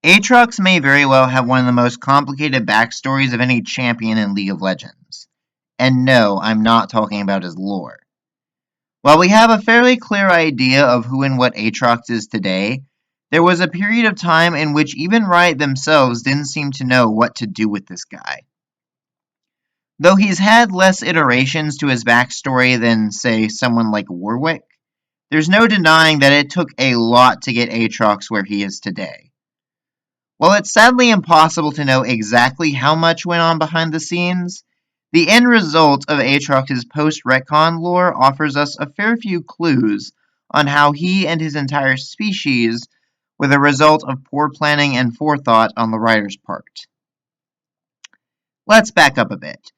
Aatrox may very well have one of the most complicated backstories of any champion in League of Legends. And no, I'm not talking about his lore. While we have a fairly clear idea of who and what Aatrox is today, there was a period of time in which even Riot themselves didn't seem to know what to do with this guy. Though he's had less iterations to his backstory than, say, someone like Warwick, there's no denying that it took a lot to get Aatrox where he is today. While it's sadly impossible to know exactly how much went on behind the scenes, the end result of Aatrox's post-retcon lore offers us a fair few clues on how he and his entire species were the result of poor planning and forethought on the writer's part. Let's back up a bit.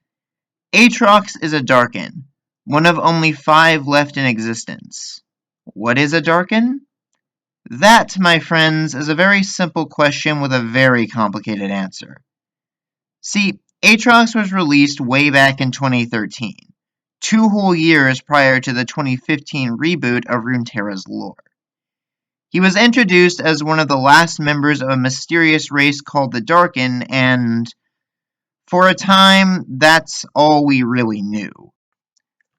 Aatrox is a Darkin, one of only 5 left in existence. What is a Darkin? That, my friends, is a very simple question with a very complicated answer. See, Aatrox was released way back in 2013, 2 whole years prior to the 2015 reboot of Runeterra's lore. He was introduced as one of the last members of a mysterious race called the Darkin, and for a time, that's all we really knew.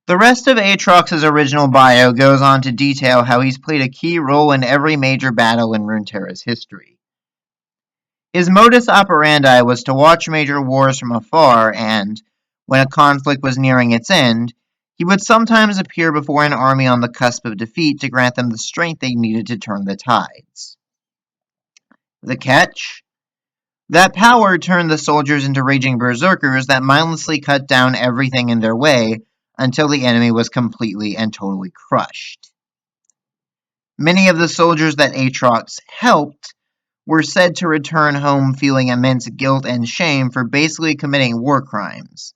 The rest of Aatrox's original bio goes on to detail how he's played a key role in every major battle in Runeterra's history. His modus operandi was to watch major wars from afar, and, when a conflict was nearing its end, he would sometimes appear before an army on the cusp of defeat to grant them the strength they needed to turn the tides. The catch? That power turned the soldiers into raging berserkers that mindlessly cut down everything in their way until the enemy was completely and totally crushed. Many of the soldiers that Aatrox helped were said to return home feeling immense guilt and shame for basically committing war crimes,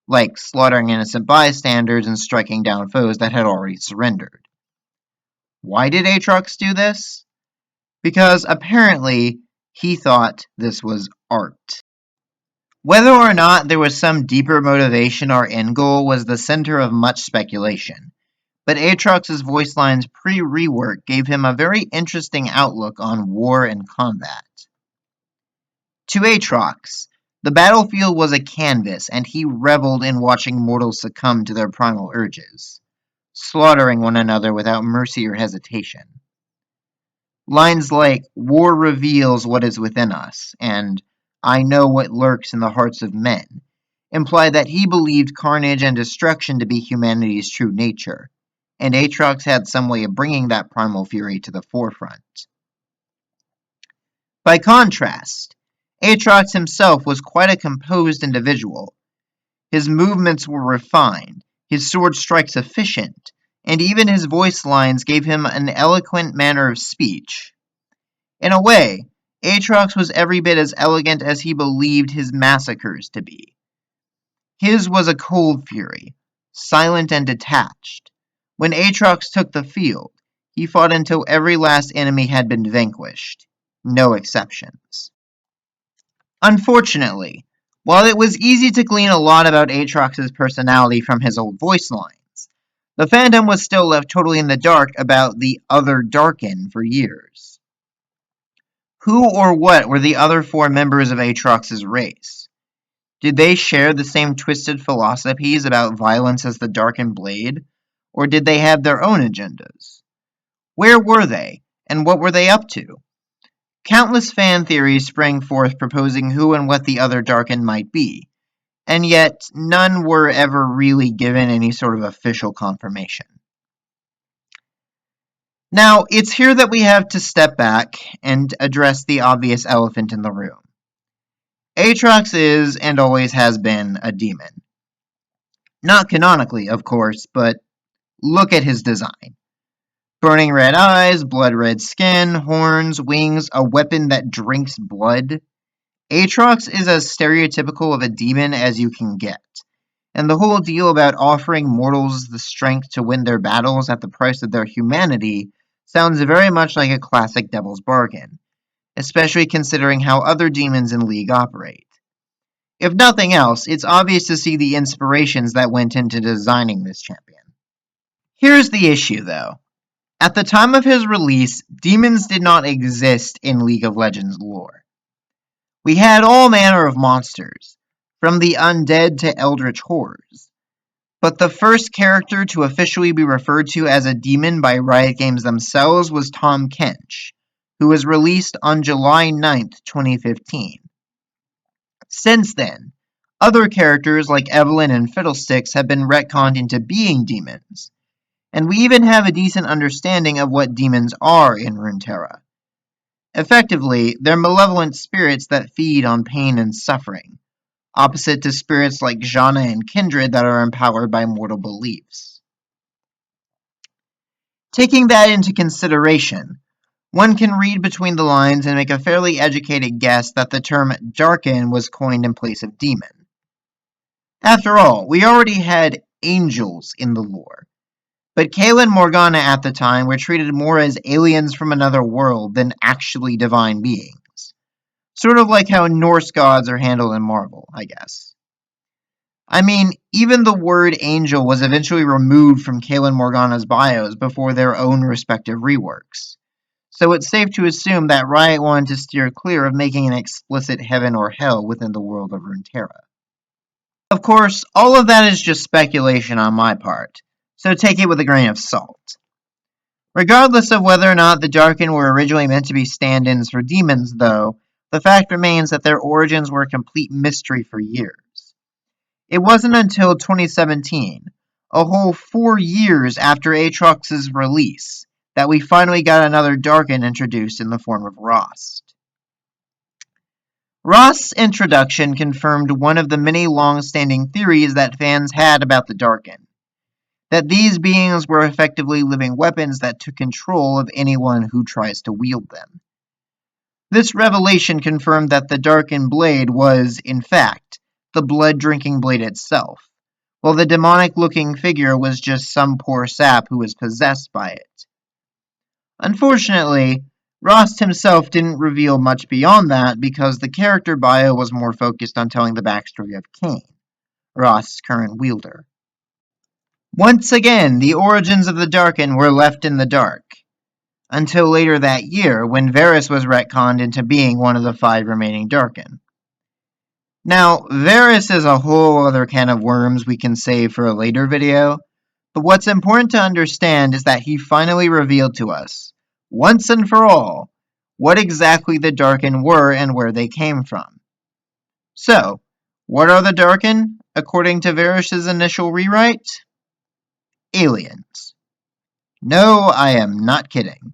like slaughtering innocent bystanders and striking down foes that had already surrendered. Why did Aatrox do this? Because apparently he thought this was art. Whether or not there was some deeper motivation or end goal was the center of much speculation, but Aatrox's voice lines pre-rework gave him a very interesting outlook on war and combat. To Aatrox, the battlefield was a canvas, and he reveled in watching mortals succumb to their primal urges, slaughtering one another without mercy or hesitation. Lines like, "War reveals what is within us," and "I know what lurks in the hearts of men," imply that he believed carnage and destruction to be humanity's true nature, and Aatrox had some way of bringing that primal fury to the forefront. By contrast, Aatrox himself was quite a composed individual. His movements were refined, his sword strikes efficient, and even his voice lines gave him an eloquent manner of speech. In a way, Aatrox was every bit as elegant as he believed his massacres to be. His was a cold fury, silent and detached. When Aatrox took the field, he fought until every last enemy had been vanquished. No exceptions. Unfortunately, while it was easy to glean a lot about Aatrox's personality from his old voice lines, the fandom was still left totally in the dark about the other Darkin for years. Who or what were the other 4 members of Aatrox's race? Did they share the same twisted philosophies about violence as the Darkin Blade, or did they have their own agendas? Where were they, and what were they up to? Countless fan theories sprang forth proposing who and what the other Darkin might be, and yet none were ever really given any sort of official confirmation. Now, it's here that we have to step back and address the obvious elephant in the room. Aatrox is, and always has been, a demon. Not canonically, of course, but look at his design. Burning red eyes, blood red skin, horns, wings, a weapon that drinks blood. Aatrox is as stereotypical of a demon as you can get, and the whole deal about offering mortals the strength to win their battles at the price of their humanity sounds very much like a classic devil's bargain, especially considering how other demons in League operate. If nothing else, it's obvious to see the inspirations that went into designing this champion. Here's the issue, though. At the time of his release, demons did not exist in League of Legends lore. We had all manner of monsters, from the undead to eldritch horrors. But the first character to officially be referred to as a demon by Riot Games themselves was Tahm Kench, who was released on July 9th, 2015. Since then, other characters like Evelynn and Fiddlesticks have been retconned into being demons, and we even have a decent understanding of what demons are in Runeterra. Effectively, they're malevolent spirits that feed on pain and suffering, opposite to spirits like Janna and Kindred that are empowered by mortal beliefs. Taking that into consideration, one can read between the lines and make a fairly educated guess that the term Darkin was coined in place of demon. After all, we already had angels in the lore, but Kayle and Morgana at the time were treated more as aliens from another world than actually divine beings. Sort of like how Norse gods are handled in Marvel, I guess. I mean, even the word angel was eventually removed from Kayle and Morgana's bios before their own respective reworks. So it's safe to assume that Riot wanted to steer clear of making an explicit heaven or hell within the world of Runeterra. Of course, all of that is just speculation on my part, so take it with a grain of salt. Regardless of whether or not the Darkin were originally meant to be stand-ins for demons, though, the fact remains that their origins were a complete mystery for years. It wasn't until 2017, a whole 4 years after Aatrox's release, that we finally got another Darkin introduced in the form of Rost. Rost's introduction confirmed one of the many long-standing theories that fans had about the Darkin, that these beings were effectively living weapons that took control of anyone who tries to wield them. This revelation confirmed that the Darkin blade was, in fact, the blood-drinking blade itself, while the demonic-looking figure was just some poor sap who was possessed by it. Unfortunately, Rost himself didn't reveal much beyond that because the character bio was more focused on telling the backstory of Kayn, Rost's current wielder. Once again, the origins of the Darkin were left in the dark, until later that year when Varus was retconned into being one of the 5 remaining Darkin. Now, Varus is a whole other can of worms we can save for a later video, but what's important to understand is that he finally revealed to us, once and for all, what exactly the Darkin were and where they came from. So, what are the Darkin, according to Varus's initial rewrite? Aliens. No, I am not kidding.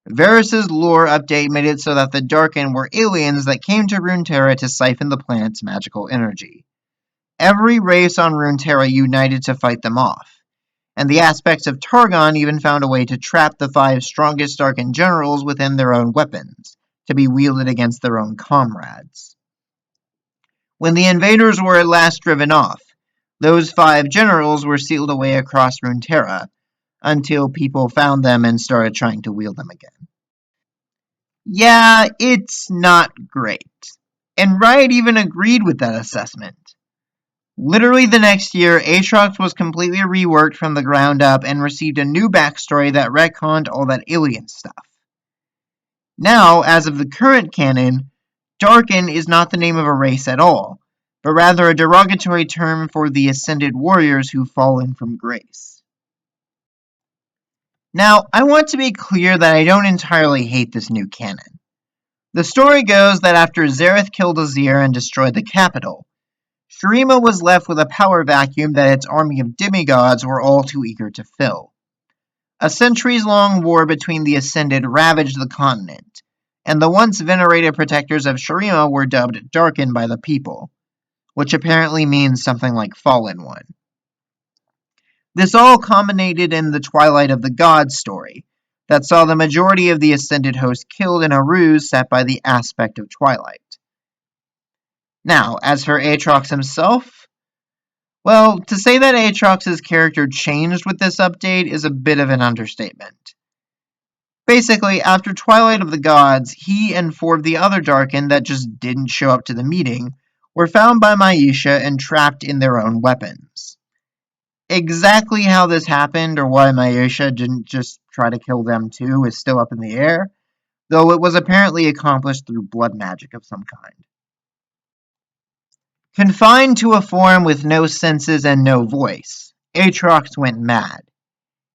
Varus's lore update made it so that the Darkin were aliens that came to Runeterra to siphon the planet's magical energy. Every race on Runeterra united to fight them off, and the aspects of Targon even found a way to trap the 5 strongest Darkin generals within their own weapons, to be wielded against their own comrades. When the invaders were at last driven off, those 5 generals were sealed away across Runeterra, until people found them and started trying to wield them again. Yeah, it's not great. And Riot even agreed with that assessment. Literally the next year, Aatrox was completely reworked from the ground up and received a new backstory that retconned all that alien stuff. Now, as of the current canon, Darkin is not the name of a race at all, but rather a derogatory term for the ascended warriors who've fallen from grace. Now, I want to be clear that I don't entirely hate this new canon. The story goes that after Xerath killed Azir and destroyed the capital, Shurima was left with a power vacuum that its army of demigods were all too eager to fill. A centuries-long war between the Ascended ravaged the continent, and the once venerated protectors of Shurima were dubbed Darkin by the people, which apparently means something like Fallen One. This all culminated in the Twilight of the Gods story, that saw the majority of the Ascended host killed in a ruse set by the aspect of Twilight. Now, as for Aatrox himself, well, to say that Aatrox's character changed with this update is a bit of an understatement. Basically, after Twilight of the Gods, he and 4 of the other Darkin that just didn't show up to the meeting were found by Maisha and trapped in their own weapons. Exactly how this happened or why Maisha didn't just try to kill them too is still up in the air, though it was apparently accomplished through blood magic of some kind. Confined to a form with no senses and no voice, Aatrox went mad.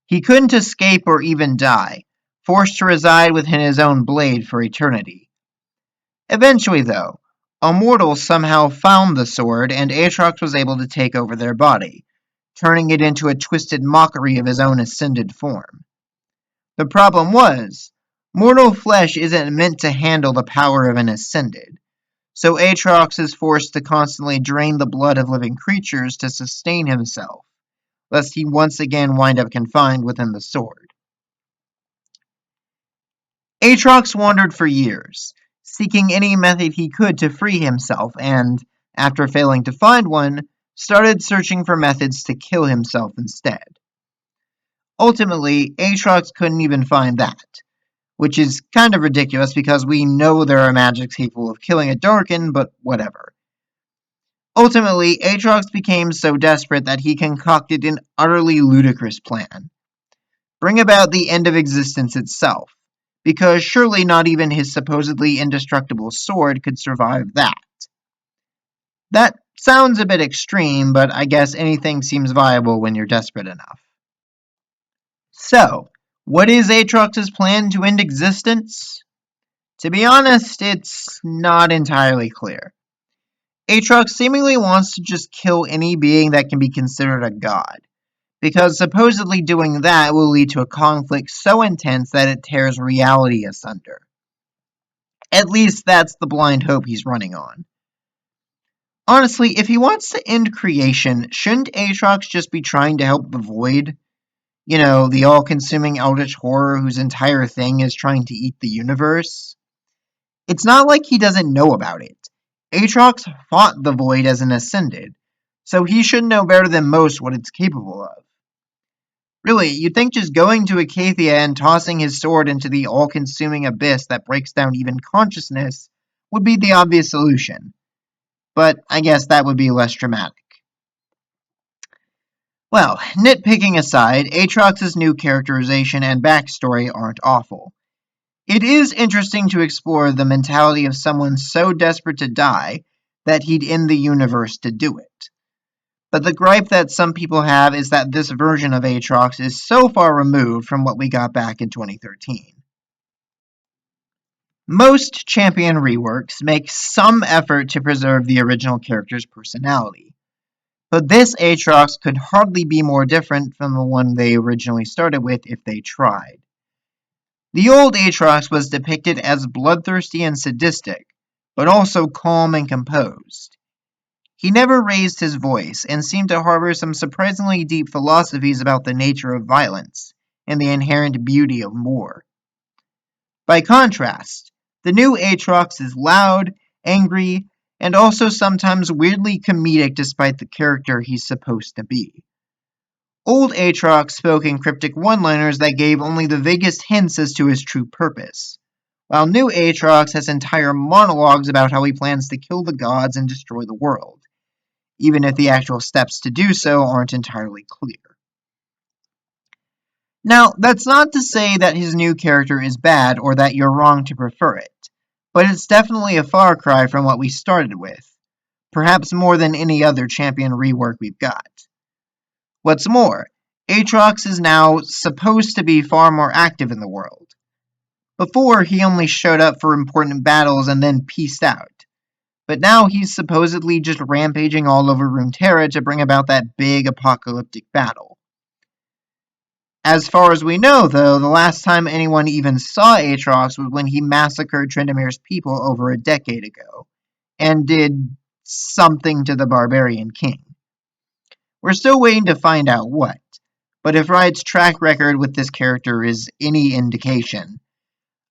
He couldn't escape or even die, forced to reside within his own blade for eternity. Eventually, though, a mortal somehow found the sword and Aatrox was able to take over their body, turning it into a twisted mockery of his own ascended form. The problem was, mortal flesh isn't meant to handle the power of an ascended, so Aatrox is forced to constantly drain the blood of living creatures to sustain himself, lest he once again wind up confined within the sword. Aatrox wandered for years, seeking any method he could to free himself, and, after failing to find one, started searching for methods to kill himself instead. Ultimately, Aatrox couldn't even find that, which is kind of ridiculous because we know there are magics capable of killing a Darkin, but whatever. Ultimately, Aatrox became so desperate that he concocted an utterly ludicrous plan. Bring about the end of existence itself, because surely not even his supposedly indestructible sword could survive that. That sounds a bit extreme, but I guess anything seems viable when you're desperate enough. So, what is Aatrox's plan to end existence? To be honest, it's not entirely clear. Aatrox seemingly wants to just kill any being that can be considered a god, because supposedly doing that will lead to a conflict so intense that it tears reality asunder. At least that's the blind hope he's running on. Honestly, if he wants to end creation, shouldn't Aatrox just be trying to help the Void? You know, the all-consuming eldritch horror whose entire thing is trying to eat the universe? It's not like he doesn't know about it. Aatrox fought the Void as an Ascended, so he should know better than most what it's capable of. Really, you'd think just going to Acacia and tossing his sword into the all-consuming abyss that breaks down even consciousness would be the obvious solution. But I guess that would be less dramatic. Well, nitpicking aside, Aatrox's new characterization and backstory aren't awful. It is interesting to explore the mentality of someone so desperate to die that he'd end the universe to do it. But the gripe that some people have is that this version of Aatrox is so far removed from what we got back in 2013. Most Champion reworks make some effort to preserve the original character's personality, but this Aatrox could hardly be more different from the one they originally started with if they tried. The old Aatrox was depicted as bloodthirsty and sadistic, but also calm and composed. He never raised his voice and seemed to harbor some surprisingly deep philosophies about the nature of violence and the inherent beauty of war. By contrast, the new Aatrox is loud, angry, and also sometimes weirdly comedic despite the character he's supposed to be. Old Aatrox spoke in cryptic one-liners that gave only the vaguest hints as to his true purpose, while new Aatrox has entire monologues about how he plans to kill the gods and destroy the world, even if the actual steps to do so aren't entirely clear. Now, that's not to say that his new character is bad or that you're wrong to prefer it, but it's definitely a far cry from what we started with, perhaps more than any other champion rework we've got. What's more, Aatrox is now supposed to be far more active in the world. Before, he only showed up for important battles and then peaced out. But now he's supposedly just rampaging all over Runeterra to bring about that big apocalyptic battle. As far as we know, though, the last time anyone even saw Aatrox was when he massacred Tryndamere people over a decade ago, and did something to the Barbarian King. We're still waiting to find out what, but if Riot's track record with this character is any indication,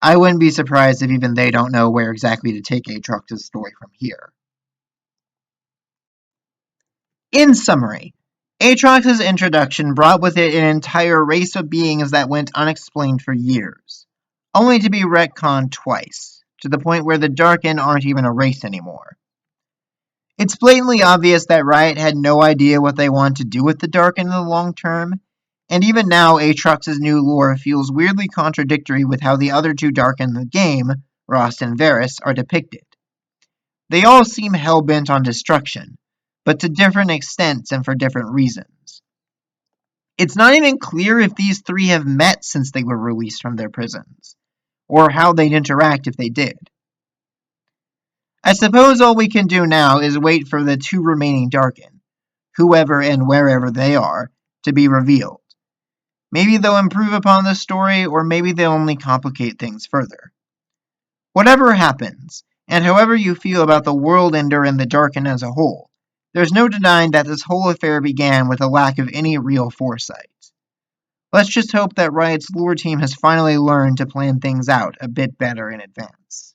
I wouldn't be surprised if even they don't know where exactly to take Aatrox's story from here. In summary, Aatrox's introduction brought with it an entire race of beings that went unexplained for years, only to be retconned twice, to the point where the Darkin aren't even a race anymore. It's blatantly obvious that Riot had no idea what they want to do with the Darken in the long term, and even now Aatrox's new lore feels weirdly contradictory with how the other two Darken in the game, Rost and Varus, are depicted. They all seem hell-bent on destruction, but to different extents and for different reasons. It's not even clear if these three have met since they were released from their prisons, or how they'd interact if they did. I suppose all we can do now is wait for the two remaining Darken, whoever and wherever they are, to be revealed. Maybe they'll improve upon the story, or maybe they'll only complicate things further. Whatever happens, and however you feel about the World Ender and the Darken as a whole, there's no denying that this whole affair began with a lack of any real foresight. Let's just hope that Riot's lore team has finally learned to plan things out a bit better in advance.